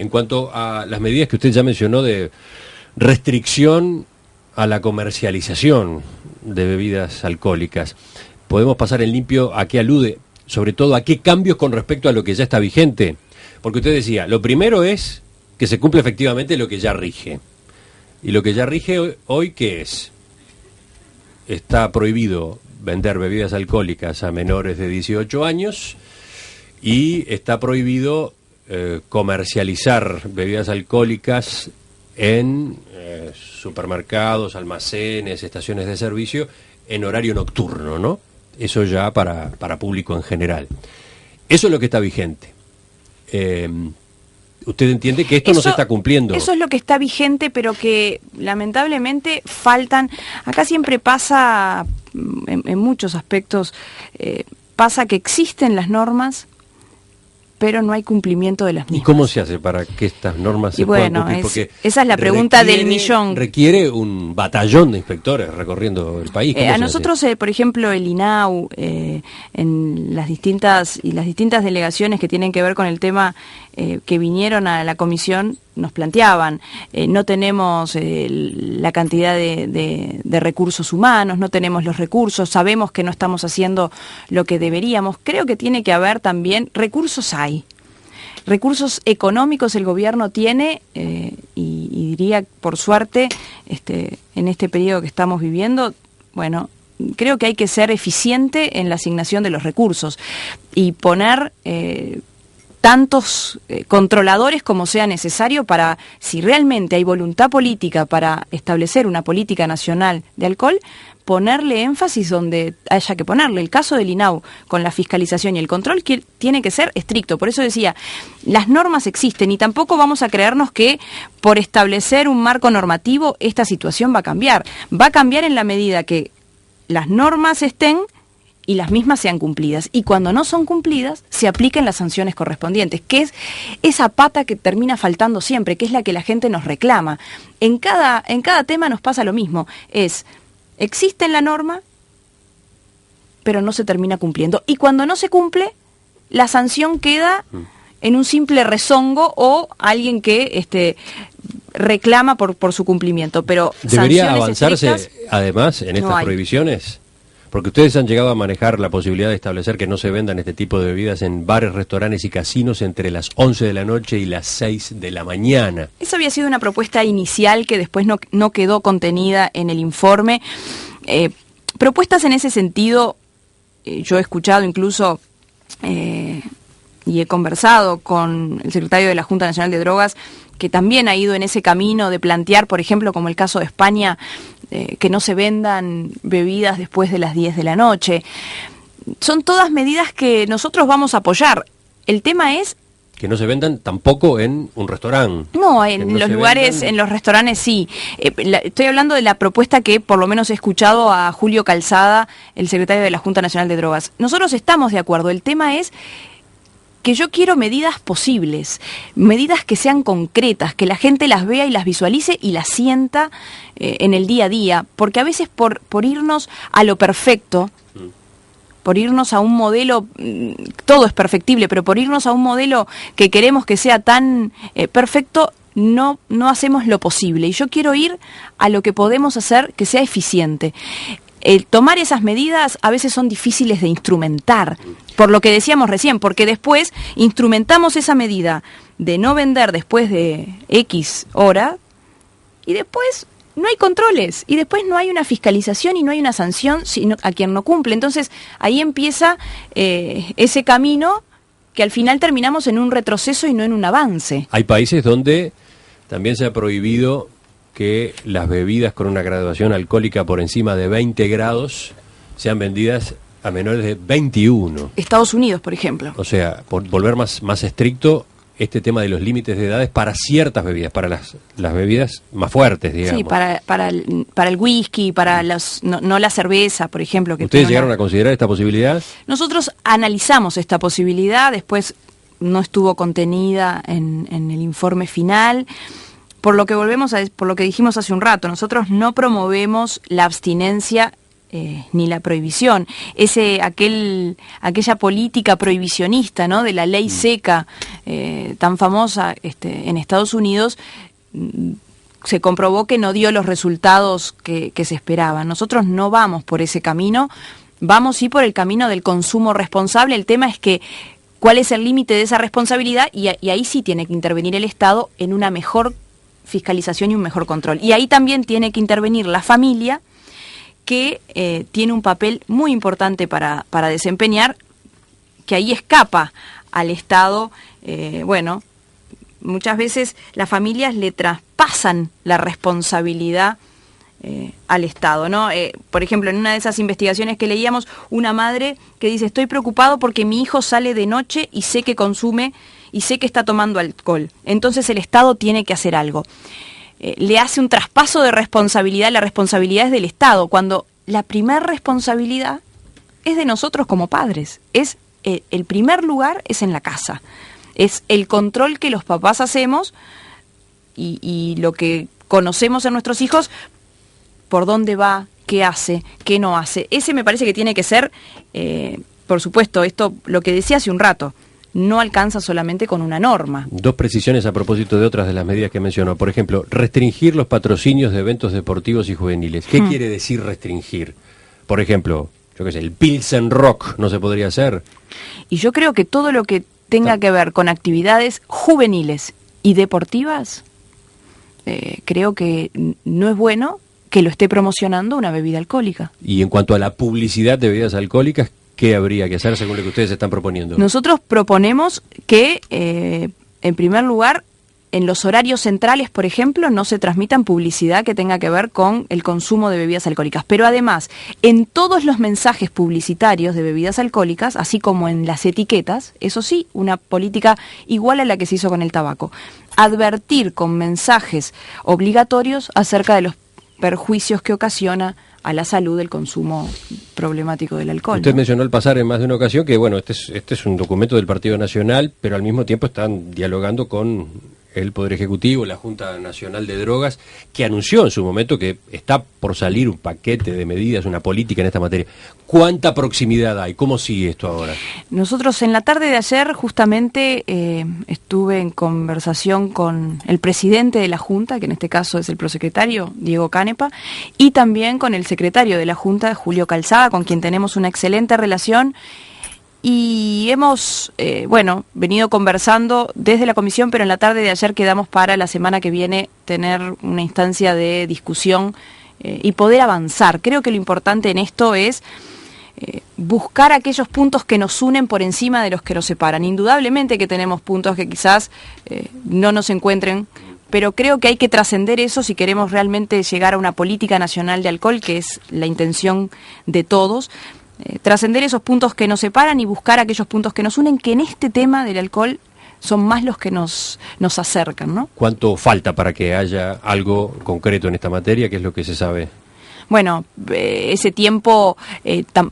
en cuanto a las medidas que usted ya mencionó de restricción a la comercialización de bebidas alcohólicas, ¿podemos pasar en limpio a qué alude? Sobre todo, ¿a qué cambios con respecto a lo que ya está vigente? Porque usted decía, lo primero es que se cumple efectivamente lo que ya rige. Y lo que ya rige hoy, ¿qué es? Está prohibido vender bebidas alcohólicas a menores de 18 años y está prohibido comercializar bebidas alcohólicas en supermercados, almacenes, estaciones de servicio en horario nocturno, ¿no? Eso ya para público en general. Eso es lo que está vigente. ¿Usted entiende que esto no se está cumpliendo? Eso es lo que está vigente, pero que lamentablemente faltan. Acá siempre pasa, en muchos aspectos, pasa que existen las normas, pero no hay cumplimiento de las mismas. ¿Y cómo se hace para que estas normas se puedan cumplir? Porque esa es la pregunta del millón. Requiere un batallón de inspectores recorriendo el país. A nosotros, por ejemplo, el INAU, en las distintas delegaciones que tienen que ver con el tema que vinieron a la comisión, nos planteaban, no tenemos la cantidad de recursos humanos, no tenemos los recursos, sabemos que no estamos haciendo lo que deberíamos. Creo que tiene que haber también, recursos hay, recursos económicos el gobierno tiene, y diría, por suerte, en este periodo que estamos viviendo, bueno, creo que hay que ser eficiente en la asignación de los recursos y poner tantos controladores como sea necesario para, si realmente hay voluntad política para establecer una política nacional de alcohol, ponerle énfasis donde haya que ponerle. El caso del INAU, con la fiscalización y el control, que tiene que ser estricto. Por eso decía, las normas existen y tampoco vamos a creernos que por establecer un marco normativo esta situación va a cambiar. Va a cambiar en la medida que las normas estén y las mismas sean cumplidas. Y cuando no son cumplidas, se apliquen las sanciones correspondientes, que es esa pata que termina faltando siempre, que es la que la gente nos reclama. En cada tema nos pasa lo mismo. Existe en la norma, pero no se termina cumpliendo. Y cuando no se cumple, la sanción queda en un simple rezongo o alguien que reclama por su cumplimiento. Pero ¿debería avanzarse, además, en estas prohibiciones? Porque ustedes han llegado a manejar la posibilidad de establecer que no se vendan este tipo de bebidas en bares, restaurantes y casinos entre las 11 de la noche y las 6 de la mañana. Eso había sido una propuesta inicial que después no quedó contenida en el informe. Propuestas en ese sentido, yo he escuchado incluso y he conversado con el secretario de la Junta Nacional de Drogas, que también ha ido en ese camino de plantear, por ejemplo, como el caso de España, que no se vendan bebidas después de las 10 de la noche. Son todas medidas que nosotros vamos a apoyar. El tema es que no se vendan tampoco en un restaurante. No, en los lugares, en los restaurantes sí. Estoy hablando de la propuesta que por lo menos he escuchado a Julio Calzada, el secretario de la Junta Nacional de Drogas. Nosotros estamos de acuerdo. El tema es que yo quiero medidas posibles, medidas que sean concretas, que la gente las vea y las visualice y las sienta en el día a día, porque a veces por irnos a lo perfecto, por irnos a un modelo, todo es perfectible, pero por irnos a un modelo que queremos que sea tan perfecto, no hacemos lo posible. Y yo quiero ir a lo que podemos hacer que sea eficiente. Tomar esas medidas a veces son difíciles de instrumentar, por lo que decíamos recién, porque después instrumentamos esa medida de no vender después de X hora y después no hay controles y después no hay una fiscalización y no hay una sanción a quien no cumple. Entonces ahí empieza ese camino que al final terminamos en un retroceso y no en un avance. Hay países donde también se ha prohibido que las bebidas con una graduación alcohólica por encima de 20 grados sean vendidas a menores de 21. Estados Unidos, por ejemplo. O sea, por volver más estricto este tema de los límites de edades para ciertas bebidas, para las bebidas más fuertes, digamos. Sí, para el whisky, para no la cerveza, por ejemplo. Que ¿ustedes llegaron a considerar esta posibilidad? Nosotros analizamos esta posibilidad, después no estuvo contenida en el informe final. Por lo que dijimos hace un rato, nosotros no promovemos la abstinencia ni la prohibición. Aquella política prohibicionista, ¿no?, de la ley seca tan famosa en Estados Unidos, se comprobó que no dio los resultados que se esperaban. Nosotros no vamos por ese camino, vamos sí por el camino del consumo responsable. El tema es que cuál es el límite de esa responsabilidad y ahí sí tiene que intervenir el Estado en una mejor fiscalización y un mejor control. Y ahí también tiene que intervenir la familia, que tiene un papel muy importante para desempeñar, que ahí escapa al Estado. Muchas veces las familias le traspasan la responsabilidad al Estado, ¿no? Por ejemplo, en una de esas investigaciones que leíamos, una madre que dice: estoy preocupado porque mi hijo sale de noche y sé que consume y sé que está tomando alcohol, entonces el Estado tiene que hacer algo. Le hace un traspaso de responsabilidad, la responsabilidad es del Estado, cuando la primer responsabilidad es de nosotros como padres. El primer lugar es en la casa, es el control que los papás hacemos y lo que conocemos en nuestros hijos, por dónde va, qué hace, qué no hace. Ese me parece que tiene que ser, por supuesto, esto lo que decía hace un rato, no alcanza solamente con una norma. Dos precisiones a propósito de otras de las medidas que mencionó. Por ejemplo, restringir los patrocinios de eventos deportivos y juveniles. ¿Qué quiere decir restringir? Por ejemplo, yo qué sé, el Pilsen Rock no se podría hacer. Y yo creo que todo lo que tenga que ver con actividades juveniles y deportivas, creo que no es bueno que lo esté promocionando una bebida alcohólica. Y en cuanto a la publicidad de bebidas alcohólicas, ¿qué habría que hacer según lo que ustedes están proponiendo? Nosotros proponemos que, en primer lugar, en los horarios centrales, por ejemplo, no se transmitan publicidad que tenga que ver con el consumo de bebidas alcohólicas. Pero además, en todos los mensajes publicitarios de bebidas alcohólicas, así como en las etiquetas, eso sí, una política igual a la que se hizo con el tabaco. Advertir con mensajes obligatorios acerca de los perjuicios que ocasiona a la salud el consumo problemático del alcohol. Usted mencionó al pasar en más de una ocasión que, bueno, este es un documento del Partido Nacional, pero al mismo tiempo están dialogando con el Poder Ejecutivo, la Junta Nacional de Drogas, que anunció en su momento que está por salir un paquete de medidas, una política en esta materia. ¿Cuánta proximidad hay? ¿Cómo sigue esto ahora? Nosotros en la tarde de ayer justamente estuve en conversación con el presidente de la Junta, que en este caso es el prosecretario Diego Canepa, y también con el secretario de la Junta, Julio Calzada, con quien tenemos una excelente relación. Y hemos, venido conversando desde la comisión, pero en la tarde de ayer quedamos para la semana que viene tener una instancia de discusión y poder avanzar. Creo que lo importante en esto es buscar aquellos puntos que nos unen por encima de los que nos separan. Indudablemente que tenemos puntos que quizás no nos encuentren, pero creo que hay que trascender eso si queremos realmente llegar a una política nacional de alcohol, que es la intención de todos. Trascender esos puntos que nos separan y buscar aquellos puntos que nos unen, que en este tema del alcohol son más los que nos acercan, ¿no? ¿Cuánto falta para que haya algo concreto en esta materia? ¿Qué es lo que se sabe? Bueno, ese tiempo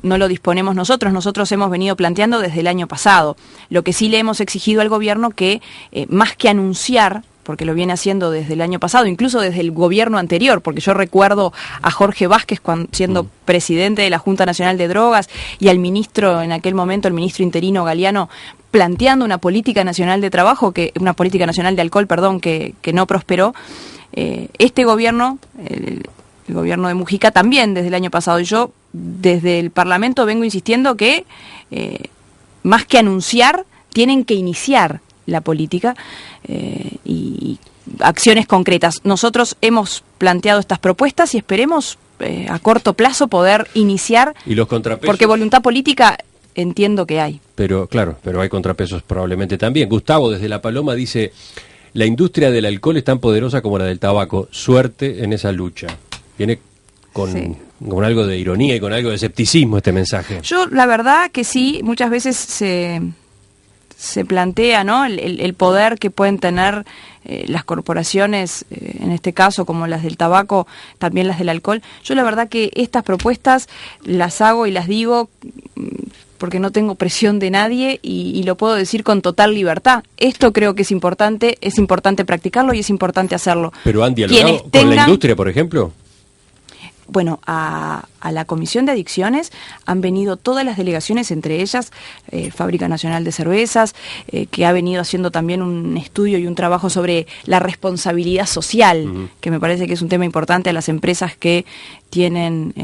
no lo disponemos nosotros hemos venido planteando desde el año pasado. Lo que sí le hemos exigido al gobierno que, más que anunciar, porque lo viene haciendo desde el año pasado, incluso desde el gobierno anterior, porque yo recuerdo a Jorge Vázquez siendo presidente de la Junta Nacional de Drogas y al ministro, en aquel momento, el ministro interino Galeano, planteando una política nacional de trabajo, una política nacional de alcohol, que no prosperó. Este gobierno, el gobierno de Mujica, también desde el año pasado. Y yo, desde el Parlamento, vengo insistiendo que, más que anunciar, tienen que iniciar la política y acciones concretas. Nosotros hemos planteado estas propuestas y esperemos a corto plazo poder iniciar. ¿Y los contrapesos? Porque voluntad política entiendo que hay. Pero claro, pero hay contrapesos probablemente también. Gustavo desde La Paloma dice: la industria del alcohol es tan poderosa como la del tabaco. Suerte en esa lucha. Viene con algo de ironía y con algo de escepticismo este mensaje. Yo la verdad que sí, muchas veces se plantea, ¿no?, el poder que pueden tener las corporaciones, en este caso como las del tabaco, también las del alcohol. Yo la verdad que estas propuestas las hago y las digo porque no tengo presión de nadie y lo puedo decir con total libertad. Esto creo que es importante practicarlo y es importante hacerlo. ¿Pero han dialogado con la industria, por ejemplo? Bueno, a la Comisión de Adicciones han venido todas las delegaciones, entre ellas Fábrica Nacional de Cervezas, que ha venido haciendo también un estudio y un trabajo sobre la responsabilidad social, que me parece que es un tema importante a las empresas que tienen,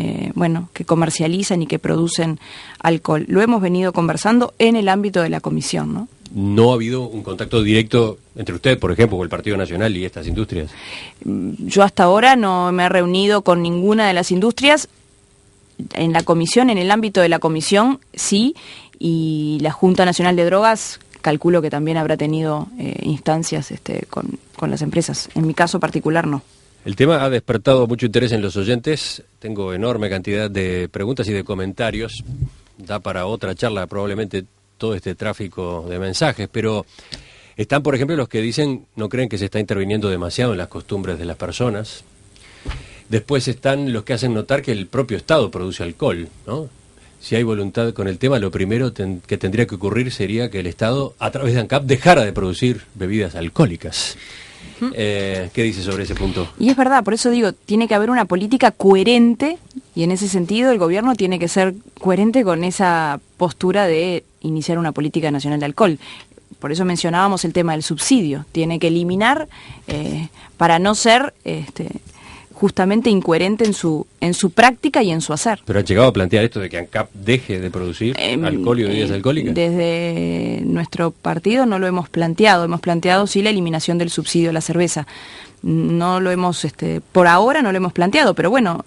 que comercializan y que producen alcohol. Lo hemos venido conversando en el ámbito de la comisión, ¿no? ¿No ha habido un contacto directo entre usted, por ejemplo, o el Partido Nacional y estas industrias? Yo hasta ahora no me he reunido con ninguna de las industrias. En la comisión, en el ámbito de la comisión, sí, y la Junta Nacional de Drogas, calculo que también habrá tenido instancias con las empresas. En mi caso particular, no. El tema ha despertado mucho interés en los oyentes. Tengo enorme cantidad de preguntas y de comentarios. Da para otra charla probablemente todo este tráfico de mensajes, pero están, por ejemplo, los que dicen no creen que se está interviniendo demasiado en las costumbres de las personas. Después están los que hacen notar que el propio Estado produce alcohol, ¿no? Si hay voluntad con el tema, lo primero que tendría que ocurrir sería que el Estado, a través de ANCAP, dejara de producir bebidas alcohólicas. ¿Qué dice sobre ese punto? Y es verdad, por eso digo, tiene que haber una política coherente, y en ese sentido el gobierno tiene que ser coherente con esa postura de iniciar una política nacional de alcohol. Por eso mencionábamos el tema del subsidio. Tiene que eliminar para no ser justamente incoherente en su práctica y en su hacer. ¿Pero han llegado a plantear esto de que ANCAP deje de producir alcohol y bebidas alcohólicas? Desde nuestro partido no lo hemos planteado sí la eliminación del subsidio a la cerveza. No lo hemos, por ahora no lo hemos planteado, pero bueno,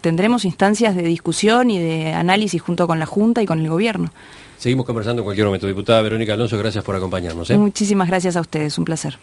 tendremos instancias de discusión y de análisis junto con la Junta y con el Gobierno. Seguimos conversando en cualquier momento. Diputada Verónica Alonso, gracias por acompañarnos. Muchísimas gracias a ustedes, un placer.